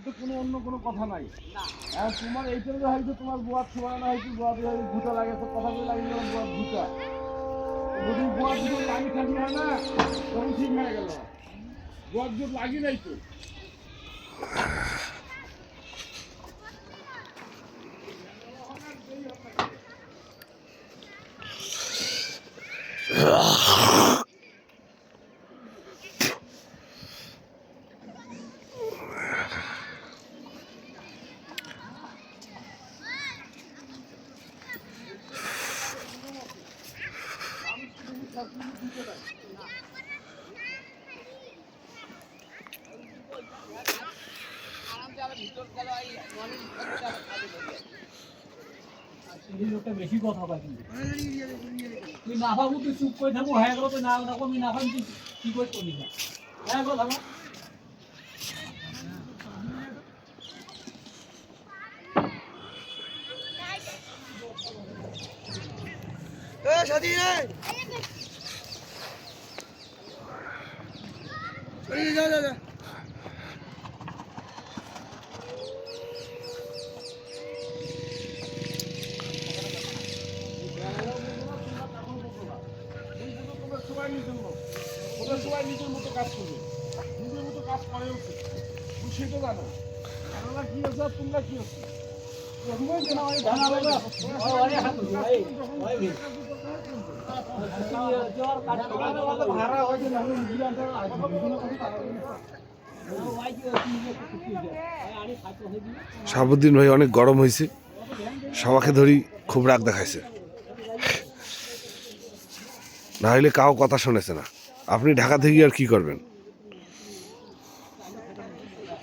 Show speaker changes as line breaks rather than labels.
তো কোনো অন্য কোনো কথা নাই। আর তোমার এইটা হয়তো তোমার গোয়ার ছোঁয়া না হয়তো গোয়া ভুটা লাগে, তো কথা বলে লাগে গেলাম গোয়ার ভুটা। যদি গোয়ার দুটো লাগি থাকি হয় না তখন ঠিক হয়ে গেল। গোয়ার দুটো লাগি নাই তো।
বেশি কথা পাই কিন্তু তুই না ভাবু তুই চুপ করে থাকবো হ্যাঁ গেলো তুই না থাকবো আমি না ভাবি তুই কি করে করবি না হ্যাঁ গো থাকো
সাথী যা যা যা
সবাই নিজের মতো কাজ করবে, নিজের মতো কাজ করে উচিত, তুমি সেটা জানো। আমরা কি আছে তোমরা কি আছে
শাহাবুদ্দিন ভাই অনেক গরম হয়েছে, সবাইকে ধরি খুব রাগ দেখাইছে, না হলে কাউ কথা শুনেছে না। আপনি ঢাকা থেকে আর কি করবেন?